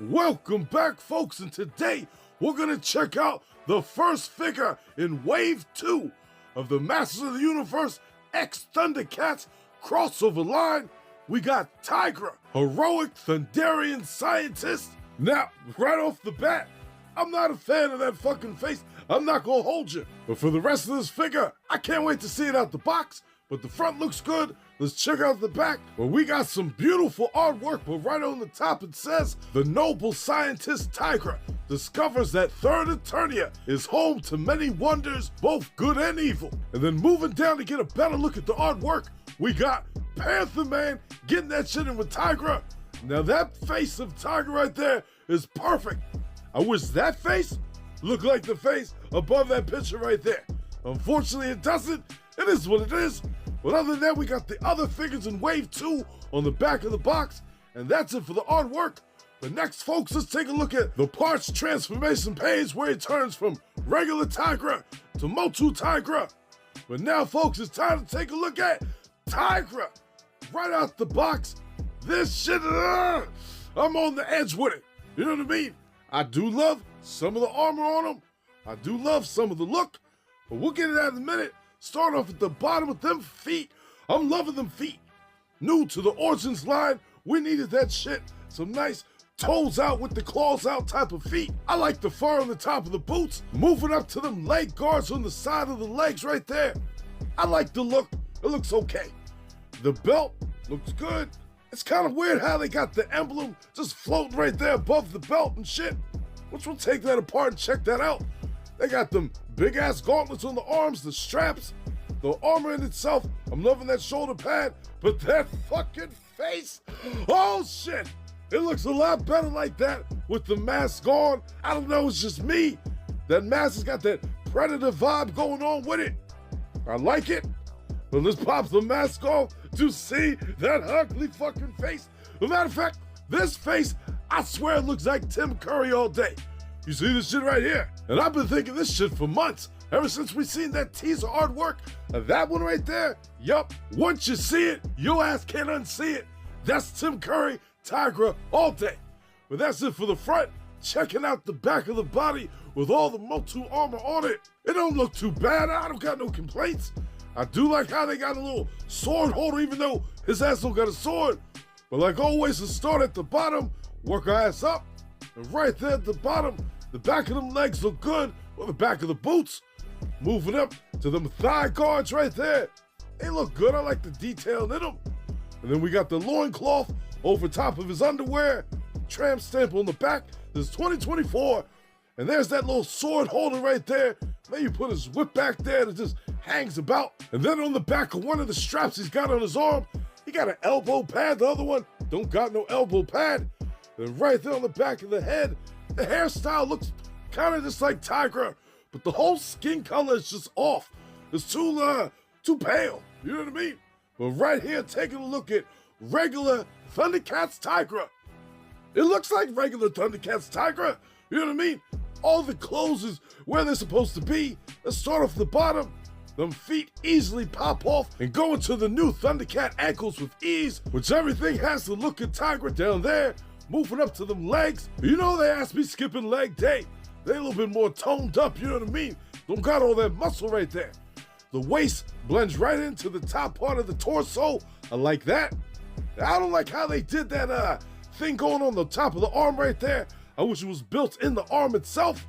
Welcome back, folks, and today we're going to check out the first figure in Wave 2 of the Masters of the Universe X Thundercats Crossover line. We got Tygra, heroic Thunderian scientist. Now, right off the bat, I'm not a fan of that fucking face. I'm not going to hold you. But for the rest of this figure, I can't wait to see it out the box. But the front looks good. Let's check out the back, where we got some beautiful artwork, but right on the top it says, the noble scientist Tygra discovers that Third Eternia is home to many wonders, both good and evil. And then moving down to get a better look at the artwork, we got Panther Man getting that shit in with Tygra. Now that face of Tygra right there is perfect. I wish that face looked like the face above that picture right there. Unfortunately, it doesn't. It is what it is. But other than that, we got the other figures in Wave 2 on the back of the box. And that's it for the artwork. But next, folks, let's take a look at the parts transformation page where it turns from regular Tygra to Motu Tygra. But now, folks, it's time to take a look at Tygra. Right out the box. This shit, I'm on the edge with it. You know what I mean? I do love some of the armor on him. I do love some of the look. But we'll get it out in a minute. Start off at the bottom with them feet. I'm loving them feet. New to the Origins line, we needed that shit. Some nice toes out with the claws out type of feet. I like the fur on the top of the boots. Moving up to them leg guards on the side of the legs right there. I like the look. It looks okay. The belt looks good. It's kind of weird how they got the emblem just floating right there above the belt and shit. Which we'll take that apart and check that out. They got them big ass gauntlets on the arms, the straps, the armor in itself. I'm loving that shoulder pad, but that fucking face, oh shit. It looks a lot better like that with the mask on. I don't know, it's just me. That mask has got that Predator vibe going on with it. I like it. But let's pop the mask off to see that ugly fucking face. As a matter of fact, this face, I swear it looks like Tim Curry all day. You see this shit right here? And I've been thinking this shit for months. Ever since we seen that teaser artwork of that one right there. Yup, once you see it, your ass can't unsee it. That's Tim Curry, Tygra, all day. But that's it for the front. Checking out the back of the body with all the Motu armor on it. It don't look too bad. I don't got no complaints. I do like how they got a little sword holder, even though his ass don't got a sword. But like always, let's start at the bottom, work our ass up. And right there at the bottom, the back of them legs look good, or the back of the boots. Moving up to them thigh guards right there. They look good, I like the detail in them. And then we got the loincloth over top of his underwear. Tramp stamp on the back, this is 2024. And there's that little sword holder right there. Maybe put his whip back there that just hangs about. And then on the back of one of the straps he's got on his arm, he got an elbow pad. The other one don't got no elbow pad. And right there on the back of the head, the hairstyle looks kind of just like Tygra, but the whole skin color is just off. It's too pale, you know what I mean? But right here, taking a look at regular Thundercats Tygra. It looks like regular Thundercats Tygra, you know what I mean? All the clothes is where they're supposed to be. Let's start off the bottom. Them feet easily pop off and go into the new Thundercat ankles with ease, which everything has the look of Tygra down there. Moving up to them legs. You know they asked me skipping leg day. They a little bit more toned up, you know what I mean? Don't got all that muscle right there. The waist blends right into the top part of the torso. I like that. I don't like how they did that thing going on the top of the arm right there. I wish it was built in the arm itself.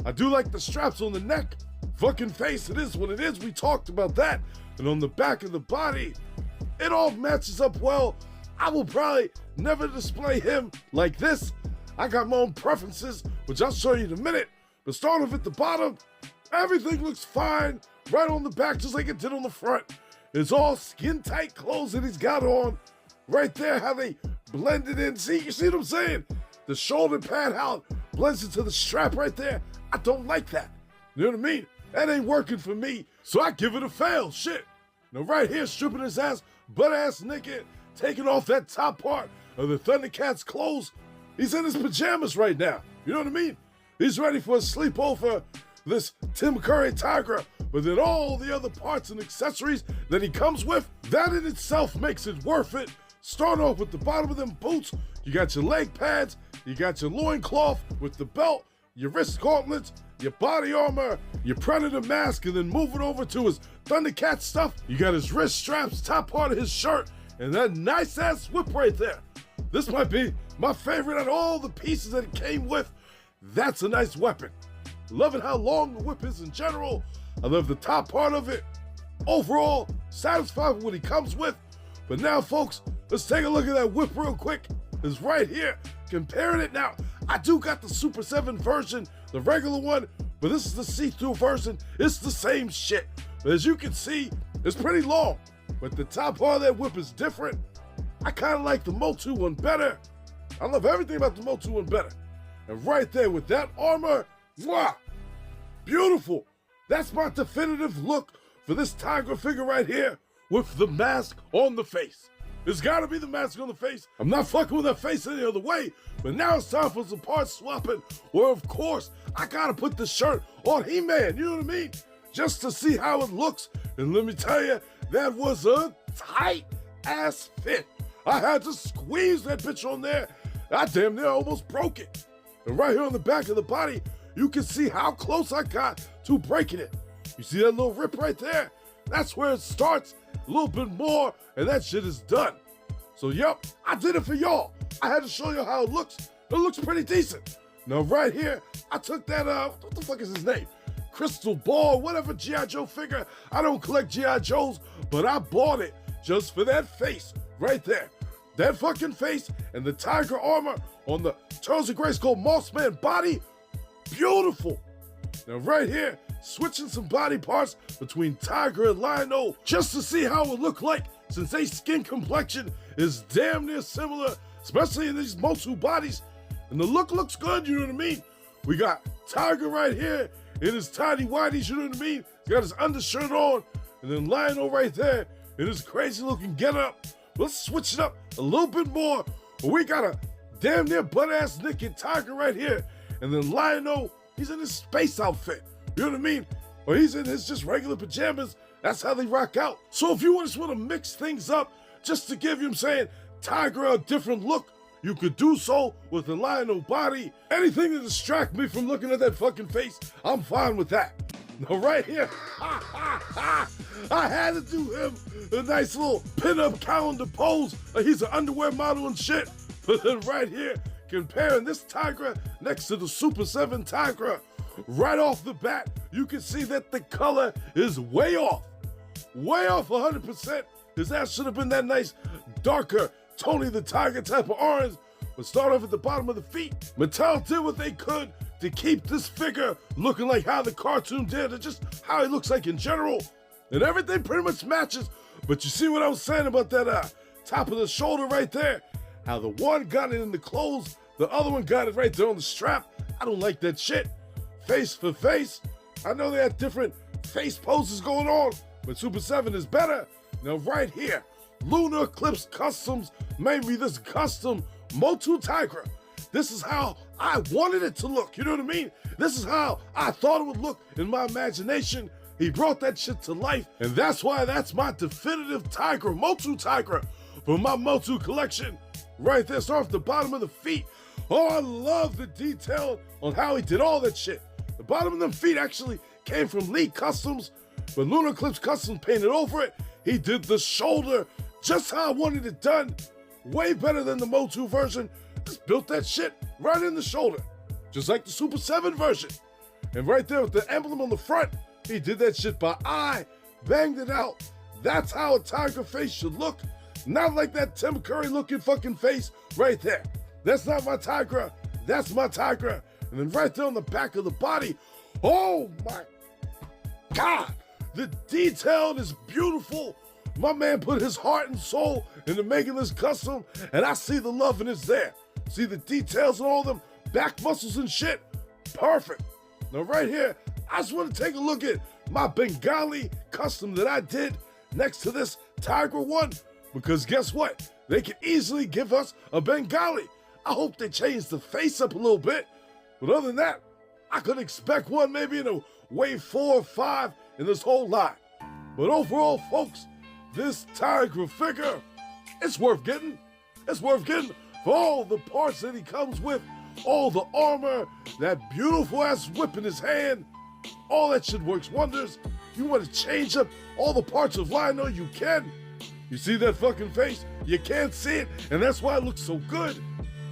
I do like the straps on the neck. Fucking face, it is what it is. We talked about that. And on the back of the body, it all matches up well. I will probably never display him like this. I got my own preferences, which I'll show you in a minute. But start off at the bottom, everything looks fine. Right on the back, just like it did on the front. It's all skin-tight clothes that he's got on. Right there, how they blended in. See, you see what I'm saying? The shoulder pad, how it blends into the strap right there. I don't like that. You know what I mean? That ain't working for me, so I give it a fail. Shit. Now right here, stripping his ass, butt-ass naked, taking off that top part of the Thundercats clothes. He's in his pajamas right now. You know what I mean? He's ready for a sleepover, this Tim Curry Tygra. But then all the other parts and accessories that he comes with, that in itself makes it worth it. Starting off with the bottom of them boots, you got your leg pads, you got your loincloth with the belt, your wrist gauntlets, your body armor, your Predator mask, and then moving over to his Thundercat stuff, you got his wrist straps, top part of his shirt, and that nice ass whip right there. This might be my favorite out of all the pieces that it came with. That's a nice weapon. Loving how long the whip is in general. I love the top part of it. Overall, satisfied with what he comes with. But now, folks, let's take a look at that whip real quick. It's right here. Comparing it now. I do got the Super 7 version, the regular one, but this is the see-through version. It's the same shit. But as you can see, it's pretty long. But the top part of that whip is different. I kind of like the Motu one better. I love everything about the Motu one better. And right there with that armor, wow, beautiful. That's my definitive look for this Tygra figure right here with the mask on the face. It's gotta be the mask on the face. I'm not fucking with that face any other way, but now it's time for some part swapping, where of course, I gotta put the shirt on He-Man, you know what I mean? Just to see how it looks. And let me tell you, that was a tight ass fit. I had to squeeze that bitch on there. I damn near almost broke it. And right here on the back of the body, you can see how close I got to breaking it. You see that little rip right there? That's where it starts, a little bit more, and that shit is done. So yep, I did it for y'all. I had to show you how it looks. It looks pretty decent. Now right here, I took that, what the fuck is his name? Crystal Ball, whatever G.I. Joe figure. I don't collect G.I. Joes, but I bought it just for that face right there. That fucking face and the Tygra armor on the Charles of Grayskull Mossman body, beautiful. Now right here, switching some body parts between Tygra and Lion-O just to see how it look like, since their skin complexion is damn near similar, especially in these Motu bodies. And the look looks good, you know what I mean? We got Tygra right here in his tidy whities, you know what I mean? He's got his undershirt on, and then Lion-O right there in his crazy looking getup. Let's switch it up a little bit more. We got a damn near butt-ass naked Tygra right here. And then Lion-O, he's in his space outfit. You know what I mean? Or he's in his just regular pajamas. That's how they rock out. So if you just want to mix things up, just to give you, I'm saying, Tygra a different look, you could do so with the Lion-O body. Anything to distract me from looking at that fucking face, I'm fine with that. Now right here, I had to do him a nice little pin-up calendar pose like he's an underwear model and shit. But then right here, comparing this Tygra next to the Super 7 Tygra, right off the bat, you can see that the color is way off. Way off 100%. His ass should have been that nice, darker, Tony the Tiger type of orange. But start off at the bottom of the feet. Mattel did what they could to keep this figure looking like how the cartoon did, and just how he looks like in general. And everything pretty much matches. But you see what I was saying about that top of the shoulder right there? How the one got it in the clothes, the other one got it right there on the strap. I don't like that shit. Face for face. I know they had different face poses going on, but Super 7 is better. Now right here, Lunar Eclipse Customs made me this custom Motu Tygra. This is how I wanted it to look, you know what I mean? This is how I thought it would look in my imagination. He brought that shit to life, and that's why that's my definitive Tygra, Motu Tygra, from my Motu collection. Right there, start off the bottom of the feet. Oh, I love the detail on how he did all that shit. The bottom of them feet actually came from Lee Customs, but Lunar Eclipse Customs painted over it. He did the shoulder just how I wanted it done. Way better than the Motu version. Just built that shit right in the shoulder, just like the Super 7 version. And right there with the emblem on the front, he did that shit by eye, banged it out. That's how a Tygra face should look. Not like that Tim Curry looking fucking face right there. That's not my Tygra, that's my Tygra. And then right there on the back of the body, oh my God, the detail is beautiful. My man put his heart and soul into making this custom, and I see the love and it's there. See the details and all them back muscles and shit? Perfect. Now right here, I just want to take a look at my Bengali custom that I did next to this Tygra one, because guess what? They can easily give us a Bengali. I hope they change the face up a little bit. But other than that, I could expect one maybe in a wave 4 or 5 in this whole line. But overall, folks, this Tygra figure, it's worth getting. It's worth getting for all the parts that he comes with, all the armor, that beautiful ass whip in his hand. All that shit works wonders. You want to change up all the parts of Lion-O, you can. You see that fucking face? You can't see it, and that's why it looks so good.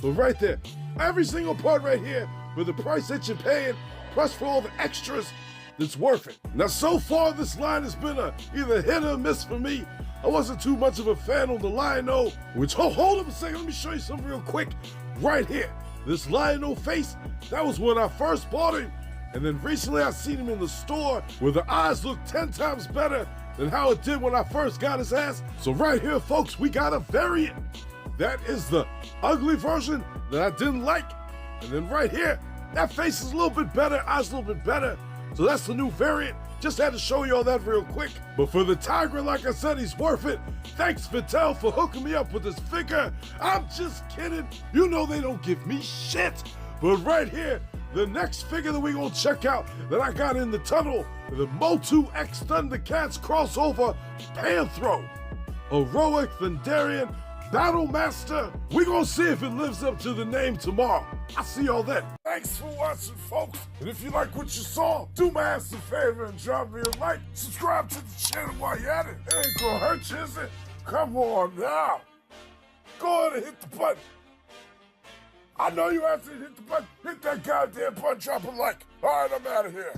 But right there, every single part right here, for the price that you're paying, plus for all the extras, it's worth it. Now, so far, this line has been either hit or miss for me. I wasn't too much of a fan on the Lion-O, which, hold up a second, let me show you something real quick. Right here, this Lion-O face, that was when I first bought him. And then recently I seen him in the store where the eyes look 10 times better than how it did when I first got his ass. So right here, folks, we got a variant. That is the ugly version that I didn't like. And then right here, that face is a little bit better, eyes a little bit better. So that's the new variant. Just had to show you all that real quick. But for the Tygra, like I said, he's worth it. Thanks, Mattel, for hooking me up with this figure. I'm just kidding. You know they don't give me shit. But right here, the next figure that we're going to check out that I got in the tunnel, the Motu X Thundercats Crossover Panthro. Heroic Thunderian Battle Master. We're going to see if it lives up to the name tomorrow. I'll see y'all then. Thanks for watching, folks. And if you like what you saw, do my ass a favor and drop me a like. Subscribe to the channel while you're at it. It ain't going to hurt you, is it? Come on now. Go ahead and hit the button. I know you have to hit the button. Hit that goddamn button, drop a like. All right, I'm out of here.